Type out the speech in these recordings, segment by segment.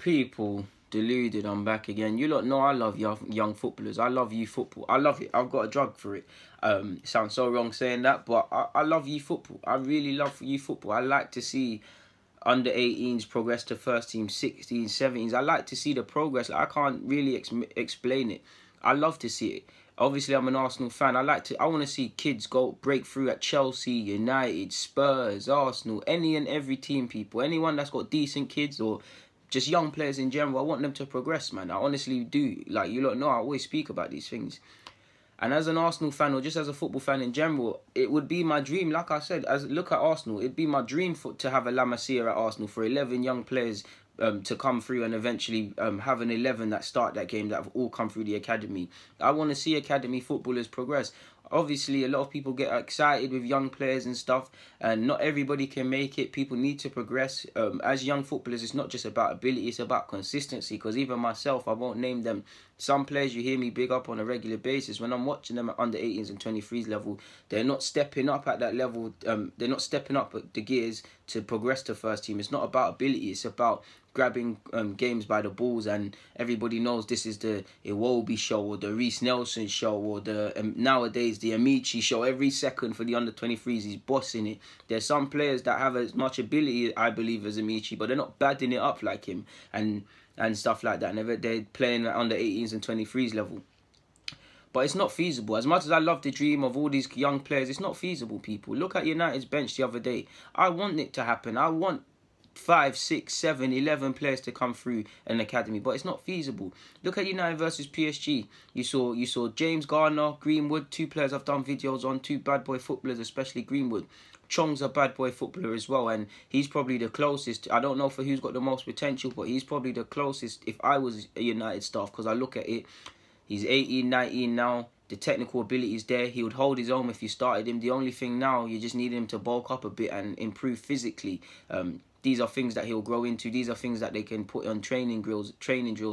People, deluded, I'm back again. You lot know I love young footballers. I love youth football. I love it. I've got a drug for it. It sounds so wrong saying that, but I love youth football. I really love youth football. I like to see under 18s progress to first team, 16s, 17s. I like to see the progress. I can't really explain it. I love to see it. Obviously, I'm an Arsenal fan. I want to see kids break through at Chelsea, United, Spurs, Arsenal, any and every team, people. Anyone that's got decent kids or just young players in general, I want them to progress, man. I honestly do. Like, you lot know, I always speak about these things. And as an Arsenal fan, or just as a football fan in general, it would be my dream, like I said, look at Arsenal, it'd be my dream to have a La Masia at Arsenal for 11 young players to come through and eventually have an 11 that start that game that have all come through the academy. I want to see academy footballers progress. Obviously, a lot of people get excited with young players and stuff, and not everybody can make it. People need to progress. As young footballers, it's not just about ability, it's about consistency, because even myself, I won't name them. Some players you hear me big up on a regular basis, when I'm watching them at under 18s and 23s level, they're not stepping up at that level. They're not stepping up the gears to progress to first team. It's not about ability, it's about grabbing games by the balls, and everybody knows this is the Iwobi show or the Reece Nelson show or the nowadays the Amici show. Every second for the under 23s, he's bossing it. There's some players that have as much ability, I believe, as Amici, but they're not badding it up like him and stuff like that. And they're playing at under 18s and 23s level. But it's not feasible. As much as I love the dream of all these young players, it's not feasible, people. Look at United's bench the other day. I want it to happen. I want 5, 6, 7, 11 players to come through an academy, but it's not feasible. Look at United versus PSG. You saw James Garner, Greenwood, two players I've done videos on, two bad boy footballers, especially Greenwood. Chong's a bad boy footballer as well, and he's probably the closest. I don't know for who's got the most potential, but he's probably the closest if I was a United staff, because I look at it, he's 18, 19 now. The technical ability is there. He would hold his own if you started him. The only thing now, you just need him to bulk up a bit and improve physically. These are things that he'll grow into. These are things that they can put on training drills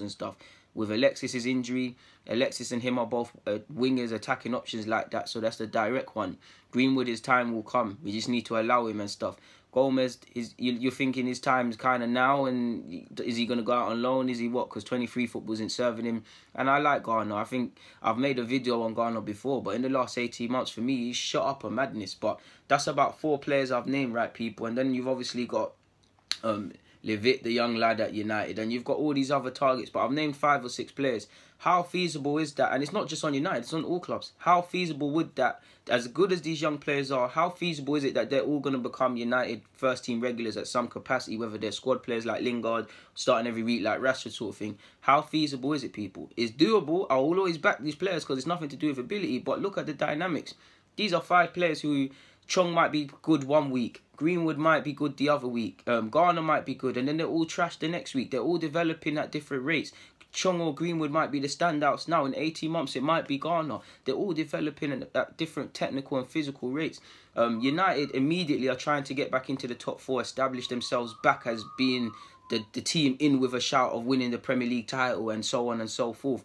and stuff. With Alexis's injury, Alexis and him are both wingers, attacking options like that. So that's the direct one. Greenwood, his time will come. We just need to allow him and stuff. Gomez, you're thinking his time's kind of now, and is he going to go out on loan? Is he what? Because 23 football isn't serving him. And I like Garner. I think I've made a video on Garner before, but in the last 18 months, for me, he's shot up a madness. But that's about 4 players I've named, right, people? And then you've obviously got Levitt, the young lad at United, and you've got all these other targets, but I've named 5 or 6 players. How feasible is that? And it's not just on United, it's on all clubs. How feasible would that, as good as these young players are, how feasible is it that they're all going to become United first team regulars at some capacity, whether they're squad players like Lingard, starting every week like Rashford sort of thing? How feasible is it, people? It's doable. I will always back these players because it's nothing to do with ability, but look at the dynamics. These are 5 players who, Chong might be good one week, Greenwood might be good the other week, Garner might be good, and then they're all trashed the next week. They're all developing at different rates. Chong or Greenwood might be the standouts now. In 18 months, it might be Garner. They're all developing at different technical and physical rates. United immediately are trying to get back into the top 4, establish themselves back as being the team in with a shout of winning the Premier League title and so on and so forth.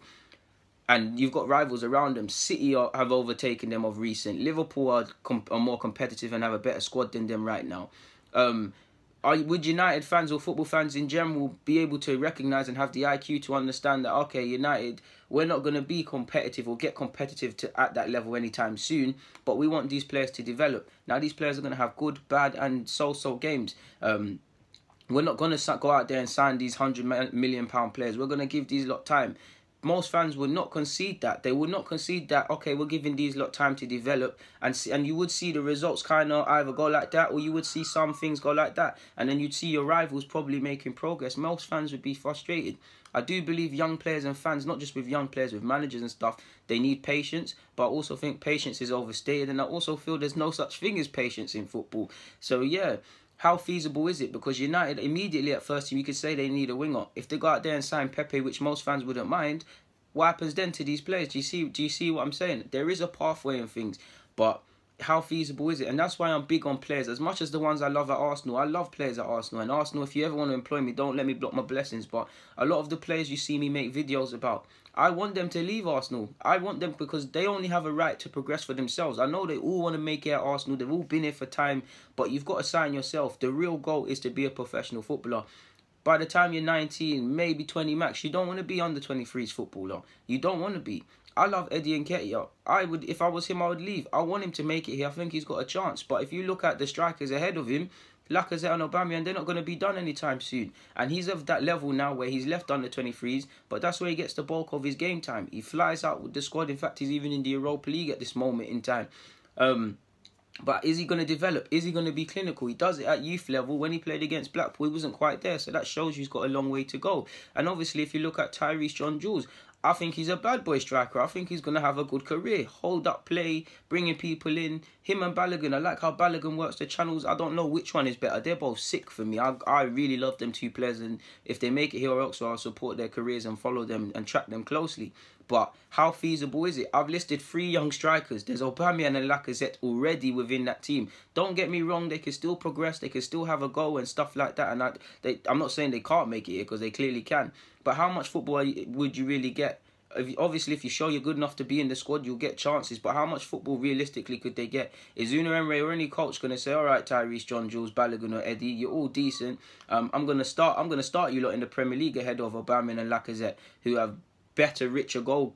And you've got rivals around them. City have overtaken them of recent. Liverpool are more competitive and have a better squad than them right now. Would United fans or football fans in general be able to recognise and have the IQ to understand that, okay, United, we're not going to be competitive or get competitive at that level anytime soon, but we want these players to develop. Now, these players are going to have good, bad and so-so games. We're not going to go out there and sign these £100 million players. We're going to give these lot time. Most fans would not concede that. They would not concede that, okay, we're giving these lot time to develop, and you would see the results kind of either go like that, or you would see some things go like that, and then you'd see your rivals probably making progress. Most fans would be frustrated. I do believe young players and fans, not just with young players, with managers and stuff, they need patience, but I also think patience is overstated, and I also feel there's no such thing as patience in football. So yeah, how feasible is it? Because United, immediately at first team, you could say they need a winger. If they go out there and sign Pepe, which most fans wouldn't mind, what happens then to these players? Do you see what I'm saying? There is a pathway and things, but how feasible is it? And that's why I'm big on players. As much as the ones I love at Arsenal, I love players at Arsenal. And Arsenal, if you ever want to employ me, don't let me block my blessings. But a lot of the players you see me make videos about, I want them to leave Arsenal. I want them because they only have a right to progress for themselves. I know they all want to make it at Arsenal. They've all been here for time. But you've got to sign yourself. The real goal is to be a professional footballer. By the time you're 19, maybe 20 max, you don't want to be under 23's footballer. You don't want to be. I love Eddie Nketiah. I would, if I was him, I would leave. I want him to make it here. I think he's got a chance. But if you look at the strikers ahead of him, Lacazette and Aubameyang, they're not going to be done anytime soon. And he's of that level now where he's left under 23s, but that's where he gets the bulk of his game time. He flies out with the squad. In fact, he's even in the Europa League at this moment in time. But is he going to develop? Is he going to be clinical? He does it at youth level. When he played against Blackpool, he wasn't quite there. So that shows he's got a long way to go. And obviously, if you look at Tyrese John-Jules, I think he's a bad boy striker. I think he's going to have a good career. Hold up play, bringing people in. Him and Balogun, I like how Balogun works the channels. I don't know which one is better. They're both sick for me. I really love them two players. And if they make it here or elsewhere, I'll support their careers and follow them and track them closely. But how feasible is it? I've listed 3 young strikers. There's Aubameyang and Lacazette already within that team. Don't get me wrong, they can still progress. They can still have a go and stuff like that. And I'm not saying they can't make it here because they clearly can. But how much football would you really get? Obviously, if you show you're good enough to be in the squad, you'll get chances. But how much football realistically could they get? Is Una Emery or any coach going to say, all right, Tyrese, John-Jules, Balogun or Eddie, you're all decent. I'm going to start you lot in the Premier League ahead of Aubameyang and Lacazette, who have better, richer goal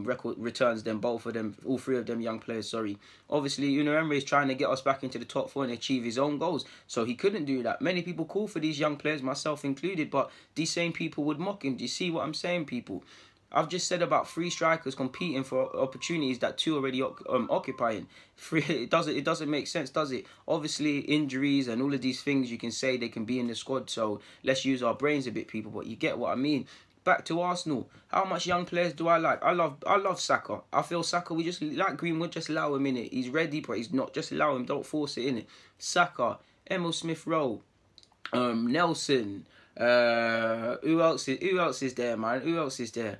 record returns than both of them, all 3 of them young players, sorry. Obviously, Una Emery is trying to get us back into the top 4 and achieve his own goals, so he couldn't do that. Many people call for these young players, myself included, but these same people would mock him. Do you see what I'm saying, people? I've just said about 3 strikers competing for opportunities that 2 already occupying. 3, it doesn't make sense, does it? Obviously, injuries and all of these things, you can say they can be in the squad, so let's use our brains a bit, people, but you get what I mean. Back to Arsenal. How much young players do I like? I love Saka. I feel Saka, we just, like Greenwood, just allow him in it. He's ready, but he's not. Just allow him. Don't force it in it. Saka, Emil Smith-Rowe, Nelson. Who else is there, man? Who else is there?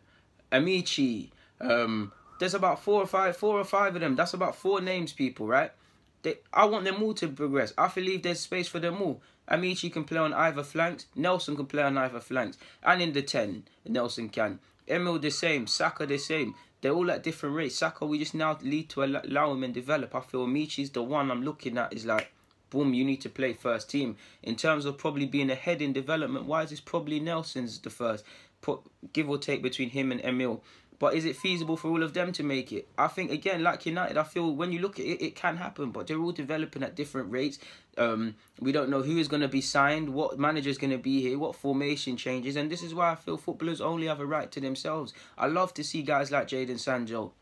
Amici. There's about 4 or 5 of them. That's about 4 names, people, right? I want them all to progress. I believe there's space for them all. Amici can play on either flanks. Nelson can play on either flanks. And in the 10, Nelson can. Emil the same. Saka the same. They're all at different rates. Saka, we just now need to allow him and develop. I feel Amici's the one I'm looking at is like, boom, you need to play first team. In terms of probably being ahead in development, wise, it's probably Nelson's the first. Give or take between him and Emil. But is it feasible for all of them to make it? I think, again, like United, I feel when you look at it, it can happen. But they're all developing at different rates. We don't know who is going to be signed, what manager is going to be here, what formation changes. And this is why I feel footballers only have a right to themselves. I love to see guys like Jadon Sancho.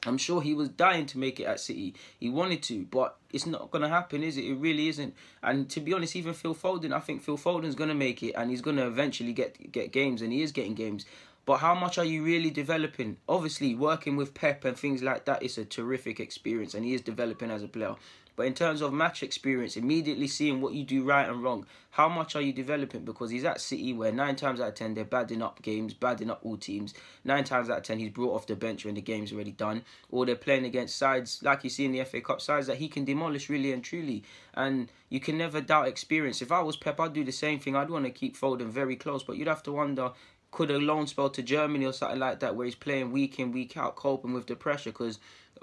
I'm sure he was dying to make it at City. He wanted to, but it's not going to happen, is it? It really isn't. And to be honest, even Phil Foden, I think Phil Foden's going to make it. And he's going to eventually get games. And he is getting games. But how much are you really developing? Obviously, working with Pep and things like that is a terrific experience. And he is developing as a player. But in terms of match experience, immediately seeing what you do right and wrong, how much are you developing? Because he's at City where 9 times out of 10 they're badding up games, badding up all teams. 9 times out of 10 he's brought off the bench when the game's already done. Or they're playing against sides, like you see in the FA Cup, sides that he can demolish really and truly. And you can never doubt experience. If I was Pep, I'd do the same thing. I'd want to keep Foden very close. But you'd have to wonder, could a loan spell to Germany or something like that where he's playing week in, week out, coping with the pressure? Because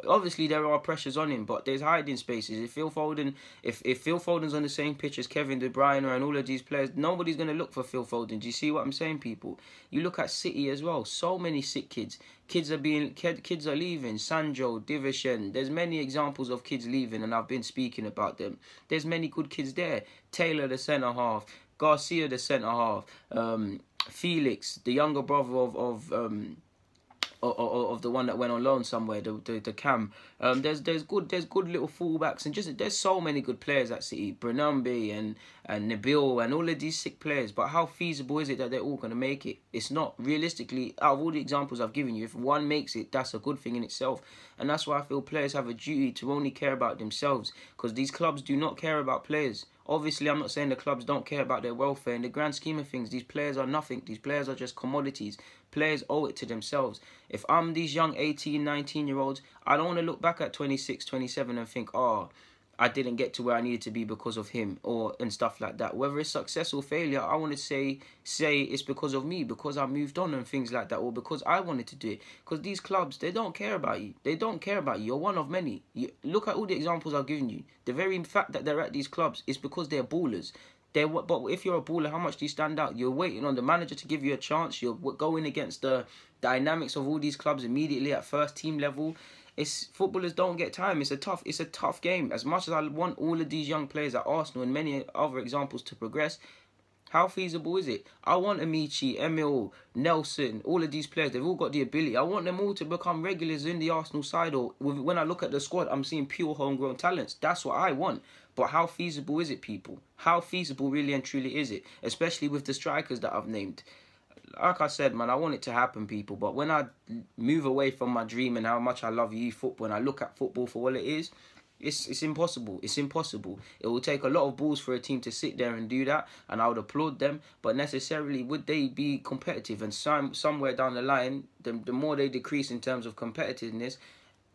obviously there are pressures on him, but there's hiding spaces. If Phil Foden's on the same pitch as Kevin De Bruyne and all of these players, nobody's going to look for Phil Foden. Do you see what I'm saying, people? You look at City as well. So many sick kids. Kids are leaving. Sancho, Division. There's many examples of kids leaving, and I've been speaking about them. There's many good kids there. Taylor, the centre half. Garcia, the centre half. Felix, the younger brother of the one that went on loan somewhere, the Cam. There's good little fullbacks, and just there's so many good players at City. Bernambe and Nabil and all of these sick players. But how feasible is it that they're all going to make it? It's not. Realistically, out of all the examples I've given you, if one makes it, that's a good thing in itself. And that's why I feel players have a duty to only care about themselves, because these clubs do not care about players. Obviously, I'm not saying the clubs don't care about their welfare. In the grand scheme of things, these players are nothing. These players are just commodities. Players owe it to themselves. If I'm these young 18, 19-year-olds, I don't want to look back at 26, 27 and think, oh, I didn't get to where I needed to be because of him and stuff like that. Whether it's success or failure, I want to say it's because of me, because I moved on and things like that, or because I wanted to do it. Because these clubs, they don't care about you. They don't care about you. You're one of many. Look at all the examples I've given you. The very fact that they're at these clubs is because they're ballers. But if you're a baller, how much do you stand out? You're waiting on the manager to give you a chance. You're going against the dynamics of all these clubs immediately at first team level. Footballers don't get time. It's a tough game. As much as I want all of these young players at Arsenal and many other examples to progress, how feasible is it? I want Amici, Emil, Nelson, all of these players. They've all got the ability. I want them all to become regulars in the Arsenal side. Or when I look at the squad, I'm seeing pure homegrown talents. That's what I want. But how feasible is it, people? How feasible really and truly is it? Especially with the strikers that I've named. Like I said, man, I want it to happen, people. But when I move away from my dream and how much I love youth football, and I look at football for what it is, it's impossible. It's impossible. It will take a lot of balls for a team to sit there and do that, and I would applaud them. But necessarily, would they be competitive? And somewhere down the line, the more they decrease in terms of competitiveness,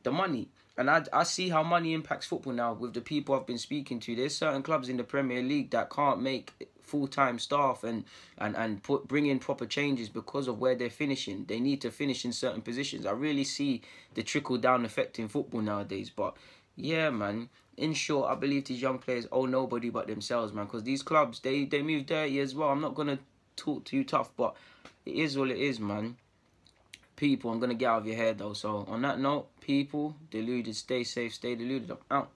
the money. And I see how money impacts football now with the people I've been speaking to. There's certain clubs in the Premier League that can't make full-time staff and bring in proper changes because of where they're finishing. They need to finish in certain positions. I really see the trickle-down effect in football nowadays. But yeah, man, in short, I believe these young players owe nobody but themselves, man, because these clubs, they move dirty as well. I'm not going to talk too tough, but it is what it is, man. People, I'm going to get out of your hair, though. So, on that note, people, deluded, stay safe, stay deluded. I'm out.